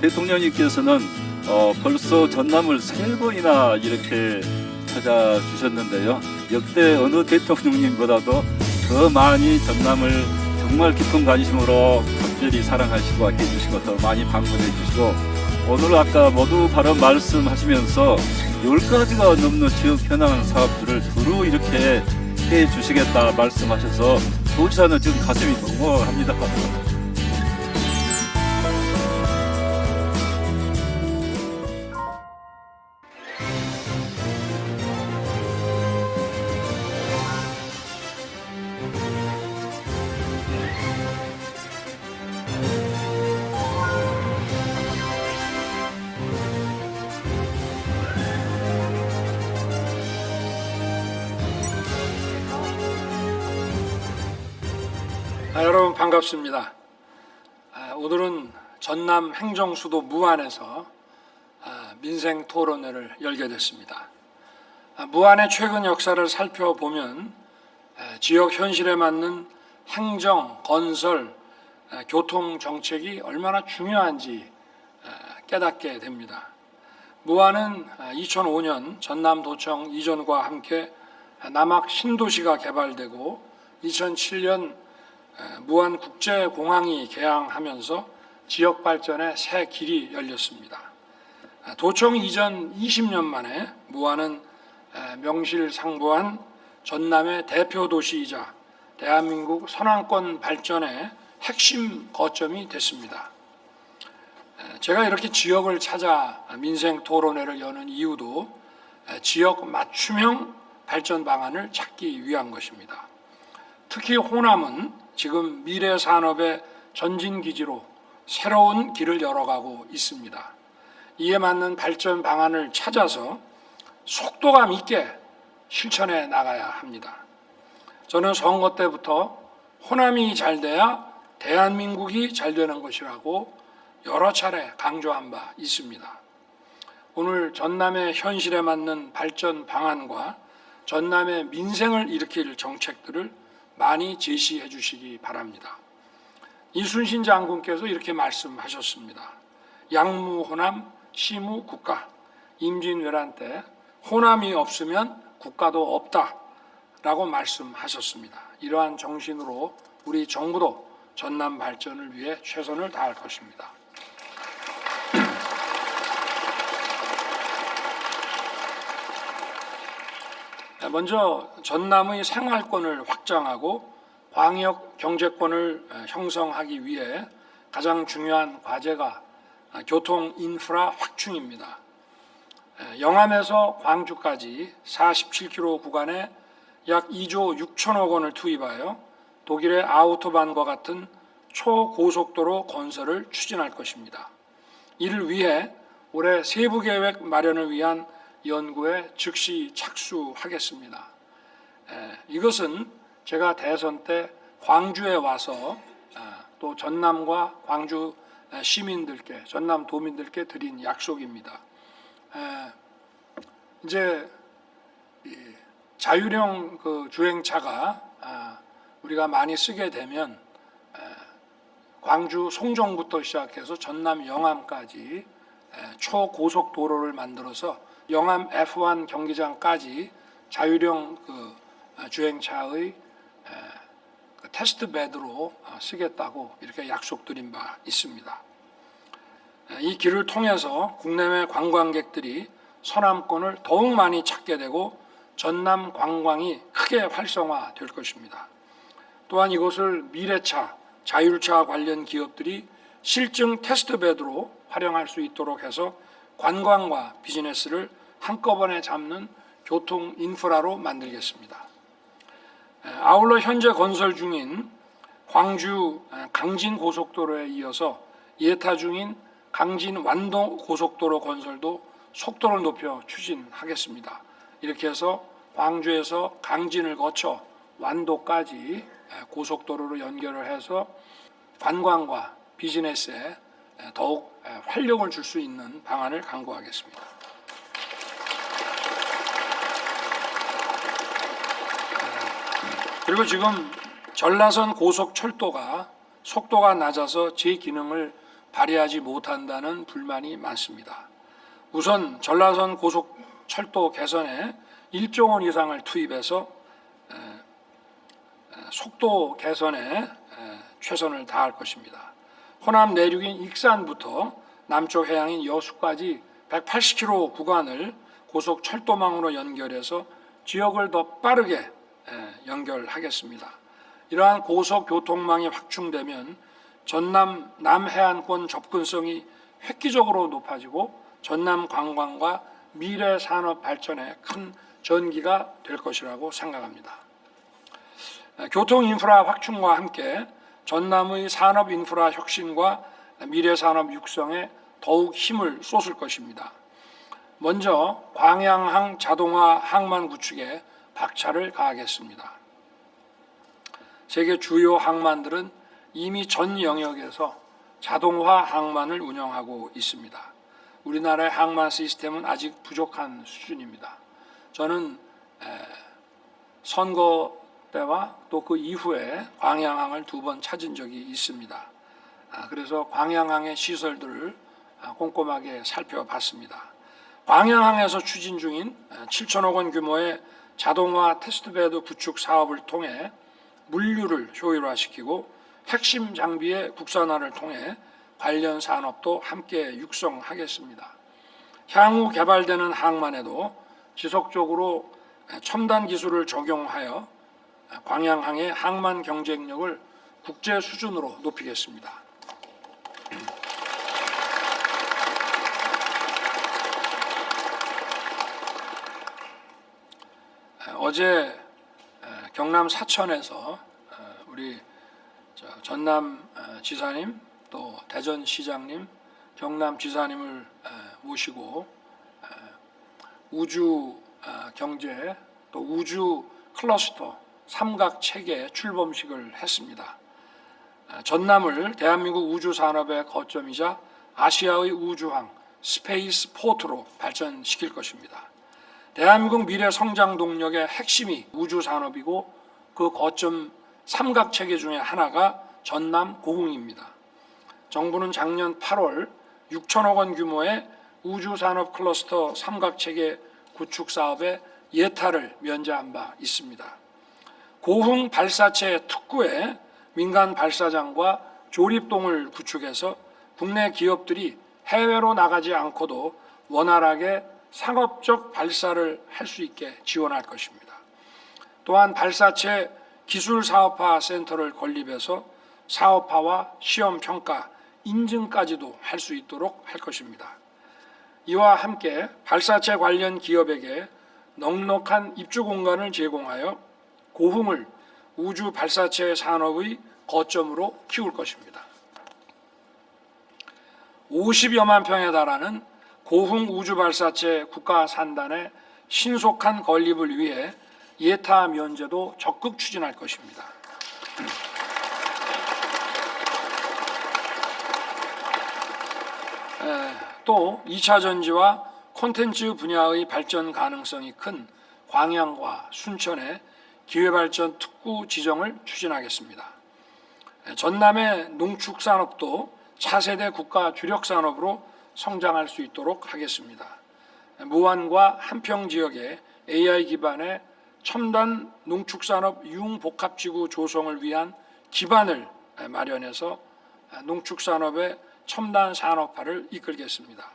대통령님께서는 벌써 전남을 3번이나 이렇게 찾아주셨는데요. 역대 어느 대통령님보다도 더 많이 전남을 정말 깊은 관심으로 각별히 사랑하시고 아껴주시고 더 많이 방문해 주시고, 오늘 아까 모두 발언 말씀하시면서 10가지가 넘는 지역 현안 사업들을 두루 이렇게 해 주시겠다 말씀하셔서 도지사는 지금 가슴이 멍멍합니다. 여러분 반갑습니다. 오늘은 전남 행정수도 무안에서 민생 토론회를 열게 됐습니다. 무안의 최근 역사를 살펴보면 지역 현실에 맞는 행정, 건설, 교통 정책이 얼마나 중요한지 깨닫게 됩니다. 무안은 2005년 전남도청 이전과 함께 남학 신도시가 개발되고 2007년 무안국제공항이 개항하면서 지역 발전의 새 길이 열렸습니다. 도청 이전 20년 만에 무안은 명실상부한 전남의 대표 도시이자 대한민국 선왕권 발전의 핵심 거점이 됐습니다. 제가 이렇게 지역을 찾아 민생 토론회를 여는 이유도 지역 맞춤형 발전 방안을 찾기 위한 것입니다. 특히 호남은 지금 미래 산업의 전진기지로 새로운 길을 열어가고 있습니다. 이에 맞는 발전 방안을 찾아서 속도감 있게 실천해 나가야 합니다. 저는 선거 때부터 호남이 잘 돼야 대한민국이 잘 되는 것이라고 여러 차례 강조한 바 있습니다. 오늘 전남의 현실에 맞는 발전 방안과 전남의 민생을 일으킬 정책들을 많이 제시해 주시기 바랍니다. 이순신 장군께서 이렇게 말씀하셨습니다. 양무 호남 시무 국가. 임진왜란 때 호남이 없으면 국가도 없다라고 말씀하셨습니다. 이러한 정신으로 우리 정부도 전남 발전을 위해 최선을 다할 것입니다. 먼저 전남의 생활권을 확장하고 광역 경제권을 형성하기 위해 가장 중요한 과제가 교통 인프라 확충입니다. 영암에서 광주까지 47km 구간에 약 2조 6천억 원을 투입하여 독일의 아우토반과 같은 초고속도로 건설을 추진할 것입니다. 이를 위해 올해 세부계획 마련을 위한 연구에 즉시 착수하겠습니다. 이것은 제가 대선 때 광주에 와서 또 전남과 광주 시민들께, 전남 도민들께 드린 약속입니다. 이제 자율형 주행차가 우리가 많이 쓰게 되면 광주 송정부터 시작해서 전남 영암까지 초고속도로를 만들어서 영암 F1 경기장까지 자율형 주행차의 테스트 베드로 쓰겠다고 이렇게 약속드린 바 있습니다. 이 길을 통해서 국내외 관광객들이 서남권을 더욱 많이 찾게 되고 전남 관광이 크게 활성화될 것입니다. 또한 이곳을 미래차, 자율차 관련 기업들이 실증 테스트 베드로 활용할 수 있도록 해서 관광과 비즈니스를 한꺼번에 잡는 교통 인프라로 만들겠습니다. 아울러 현재 건설 중인 광주 강진 고속도로에 이어서 예타 중인 강진 완도 고속도로 건설도 속도를 높여 추진하겠습니다. 이렇게 해서 광주에서 강진을 거쳐 완도까지 고속도로로 연결을 해서 관광과 비즈니스에 더욱 활력을 줄 수 있는 방안을 강구하겠습니다. 그리고 지금 전라선 고속철도가 속도가 낮아서 제 기능을 발휘하지 못한다는 불만이 많습니다. 우선 전라선 고속철도 개선에 1조 원 이상을 투입해서 속도 개선에 최선을 다할 것입니다. 호남 내륙인 익산부터 남쪽 해양인 여수까지 180km 구간을 고속철도망으로 연결해서 지역을 더 빠르게 연결하겠습니다. 이러한 고속교통망이 확충되면 전남 남해안권 접근성이 획기적으로 높아지고 전남 관광과 미래 산업 발전에 큰 전기가 될 것이라고 생각합니다. 교통 인프라 확충과 함께 전남의 산업 인프라 혁신과 미래 산업 육성에 더욱 힘을 쏟을 것입니다. 먼저 광양항 자동화 항만 구축에 박차를 가하겠습니다. 세계 주요 항만들은 이미 전 영역에서 자동화 항만을 운영하고 있습니다. 우리나라의 항만 시스템은 아직 부족한 수준입니다. 저는 선거 때와 또 그 이후에 광양항을 2번 찾은 적이 있습니다. 그래서 광양항의 시설들을 꼼꼼하게 살펴봤습니다. 광양항에서 추진 중인 7천억 원 규모의 자동화 테스트베드 구축 사업을 통해 물류를 효율화시키고 핵심 장비의 국산화를 통해 관련 산업도 함께 육성하겠습니다. 향후 개발되는 항만에도 지속적으로 첨단 기술을 적용하여 광양항의 항만 경쟁력을 국제 수준으로 높이겠습니다. 어제 경남 사천에서 우리 전남 지사님 또 대전 시장님, 경남 지사님을 모시고 우주 경제 또 우주 클러스터 삼각 체계 출범식을 했습니다. 전남을 대한민국 우주 산업의 거점이자 아시아의 우주항 스페이스 포트로 발전시킬 것입니다. 대한민국 미래 성장 동력의 핵심이 우주 산업이고 그 거점 삼각 체계 중에 하나가 전남 고궁입니다. 정부는 작년 8월 6천억 원 규모의 우주 산업 클러스터 삼각 체계 구축 사업에 예타를 면제한 바 있습니다. 고흥 발사체 특구에 민간 발사장과 조립동을 구축해서 국내 기업들이 해외로 나가지 않고도 원활하게 상업적 발사를 할 수 있게 지원할 것입니다. 또한 발사체 기술사업화 센터를 건립해서 사업화와 시험평가, 인증까지도 할 수 있도록 할 것입니다. 이와 함께 발사체 관련 기업에게 넉넉한 입주 공간을 제공하여 고흥을 우주 발사체 산업의 거점으로 키울 것입니다. 50여만 평에 달하는 고흥 우주 발사체 국가 산단의 신속한 건립을 위해 예타 면제도 적극 추진할 것입니다. 또 2차 전지와 콘텐츠 분야의 발전 가능성이 큰 광양과 순천에 기회발전 특구 지정을 추진하겠습니다. 전남의 농축산업도 차세대 국가 주력 산업으로 성장할 수 있도록 하겠습니다. 무안과 한평 지역에 AI 기반의 첨단 농축산업 융복합지구 조성을 위한 기반을 마련해서 농축산업의 첨단 산업화를 이끌겠습니다.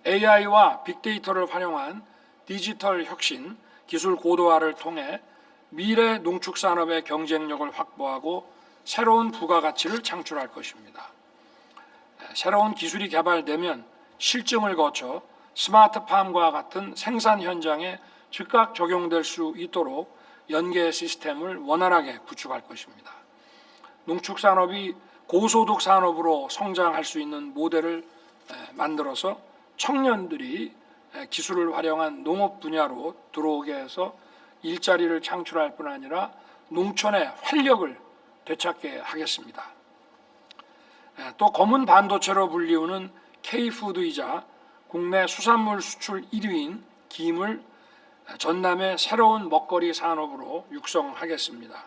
AI와 빅데이터를 활용한 디지털 혁신, 기술 고도화를 통해 미래 농축산업의 경쟁력을 확보하고 새로운 부가가치를 창출할 것입니다. 새로운 기술이 개발되면 실증을 거쳐 스마트팜과 같은 생산 현장에 즉각 적용될 수 있도록 연계 시스템을 원활하게 구축할 것입니다. 농축산업이 고소득 산업으로 성장할 수 있는 모델을 만들어서 청년들이 기술을 활용한 농업 분야로 들어오게 해서 일자리를 창출할 뿐 아니라 농촌의 활력을 되찾게 하겠습니다. 또 검은 반도체로 불리우는 K푸드이자 국내 수산물 수출 1위인 김을 전남의 새로운 먹거리 산업으로 육성하겠습니다.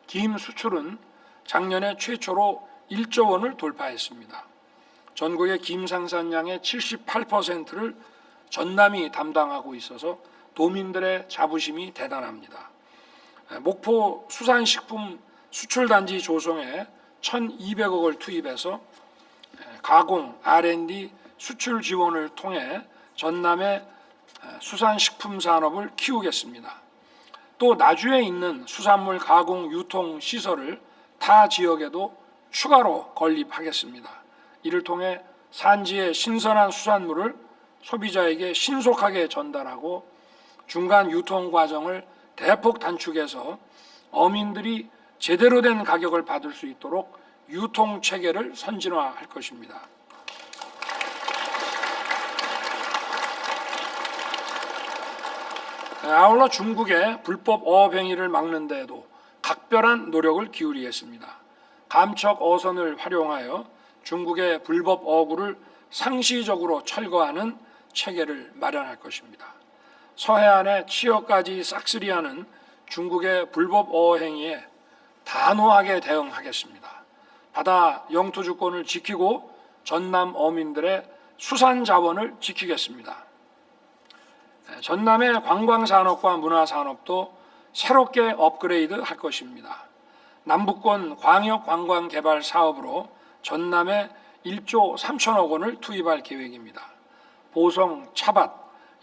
김 수출은 작년에 최초로 1조 원을 돌파했습니다. 전국의 김 생산량의 78%를 전남이 담당하고 있어서 도민들의 자부심이 대단합니다. 목포 수산식품 수출단지 조성에 1,200억을 투입해서 가공, R&D, 수출 지원을 통해 전남의 수산식품 산업을 키우겠습니다. 또 나주에 있는 수산물 가공 유통 시설을 타 지역에도 추가로 건립하겠습니다. 이를 통해 산지의 신선한 수산물을 소비자에게 신속하게 전달하고 중간 유통 과정을 대폭 단축해서 어민들이 제대로 된 가격을 받을 수 있도록 유통 체계를 선진화할 것입니다. 아울러 중국의 불법 어업 행위를 막는 데에도 각별한 노력을 기울이겠습니다. 감척 어선을 활용하여 중국의 불법 어구를 상시적으로 철거하는 체계를 마련할 것입니다. 서해안의 치어까지 싹쓸이하는 중국의 불법 어업 행위에 단호하게 대응하겠습니다. 바다 영토 주권을 지키고 전남 어민들의 수산 자원을 지키겠습니다. 전남의 관광산업과 문화산업도 새롭게 업그레이드 할 것입니다. 남북권 광역관광개발 사업으로 전남에 1조 3천억 원을 투입할 계획입니다. 보성, 차밭,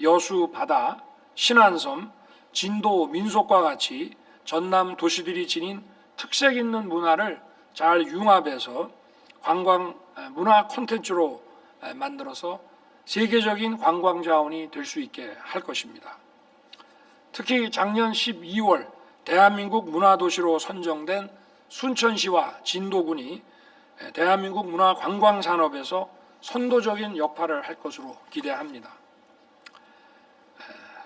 여수 바다, 신안섬, 진도 민속과 같이 전남 도시들이 지닌 특색 있는 문화를 잘 융합해서 관광 문화 콘텐츠로 만들어서 세계적인 관광 자원이 될 수 있게 할 것입니다. 특히 작년 12월 대한민국 문화도시로 선정된 순천시와 진도군이 대한민국 문화 관광 산업에서 선도적인 역할을 할 것으로 기대합니다.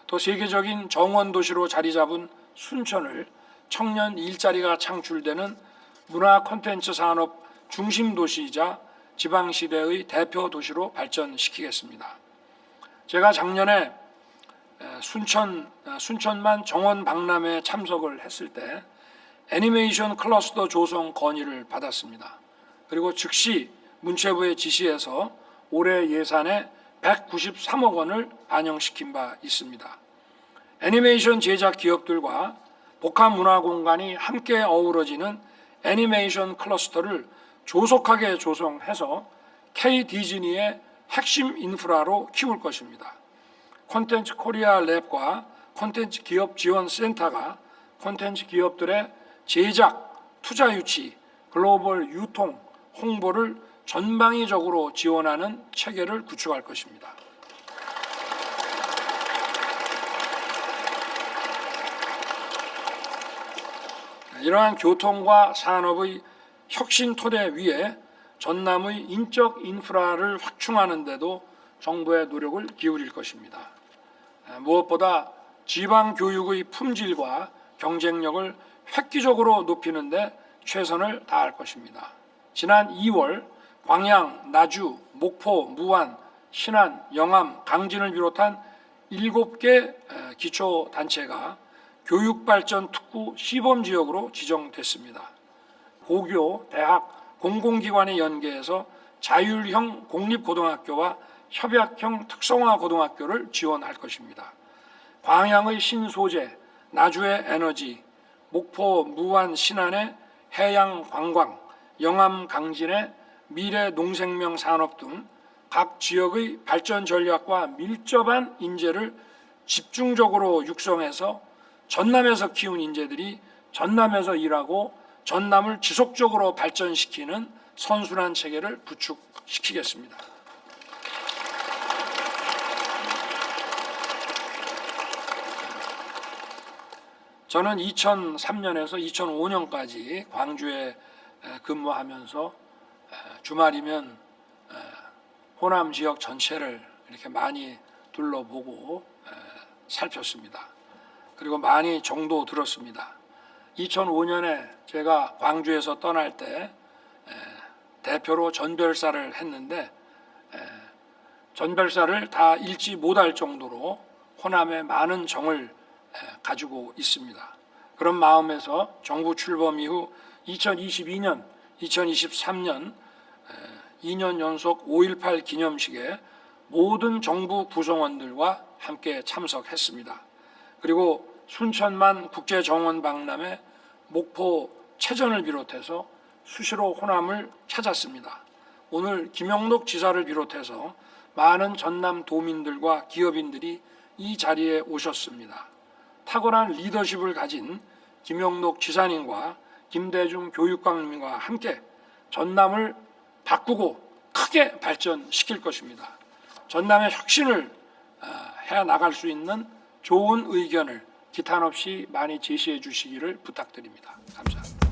또 세계적인 정원도시로 자리 잡은 순천을 청년 일자리가 창출되는 문화 콘텐츠 산업 중심 도시이자 지방시대의 대표 도시로 발전시키겠습니다. 제가 작년에 순천만 정원 박람회에 참석을 했을 때 애니메이션 클러스터 조성 건의를 받았습니다. 그리고 즉시 문체부에 지시해서 올해 예산에 193억 원을 반영시킨 바 있습니다. 애니메이션 제작 기업들과 복합 문화 공간이 함께 어우러지는 애니메이션 클러스터를 조속하게 조성해서 K-디즈니의 핵심 인프라로 키울 것입니다. 콘텐츠 코리아 랩과 콘텐츠 기업 지원 센터가 콘텐츠 기업들의 제작, 투자 유치, 글로벌 유통, 홍보를 전방위적으로 지원하는 체계를 구축할 것입니다. 이러한 교통과 산업의 혁신 토대 위에 전남의 인적 인프라를 확충하는 데도 정부의 노력을 기울일 것입니다. 무엇보다 지방 교육의 품질과 경쟁력을 획기적으로 높이는 데 최선을 다할 것입니다. 지난 2월 광양, 나주, 목포, 무안, 신안, 영암, 강진을 비롯한 7개 기초단체가 교육발전 특구 시범지역으로 지정됐습니다. 고교, 대학, 공공기관에 연계해서 자율형 공립고등학교와 협약형 특성화고등학교를 지원할 것입니다. 광양의 신소재, 나주의 에너지, 목포, 무안, 신안의 해양관광, 영암, 강진의 미래 농생명 산업 등 각 지역의 발전 전략과 밀접한 인재를 집중적으로 육성해서 전남에서 키운 인재들이 전남에서 일하고 전남을 지속적으로 발전시키는 선순환 체계를 구축시키겠습니다. 저는 2003년에서 2005년까지 광주에 근무하면서 주말이면 호남 지역 전체를 이렇게 많이 둘러보고 살폈습니다. 그리고 많이 정도 들었습니다. 2005년에 제가 광주에서 떠날 때 대표로 전별사를 했는데 전별사를 다 읽지 못할 정도로 호남에 많은 정을 가지고 있습니다. 그런 마음에서 정부 출범 이후 2022년, 2023년 2년 연속 5.18 기념식에 모든 정부 구성원들과 함께 참석했습니다. 그리고 순천만 국제정원 박람회, 목포 체전을 비롯해서 수시로 호남을 찾았습니다. 오늘 김영록 지사를 비롯해서 많은 전남 도민들과 기업인들이 이 자리에 오셨습니다. 탁월한 리더십을 가진 김영록 지사님과 김대중 교육감님과 함께 전남을 바꾸고 크게 발전시킬 것입니다. 전남의 혁신을 해 나갈 수 있는 좋은 의견을 기탄 없이 많이 제시해 주시기를 부탁드립니다. 감사합니다.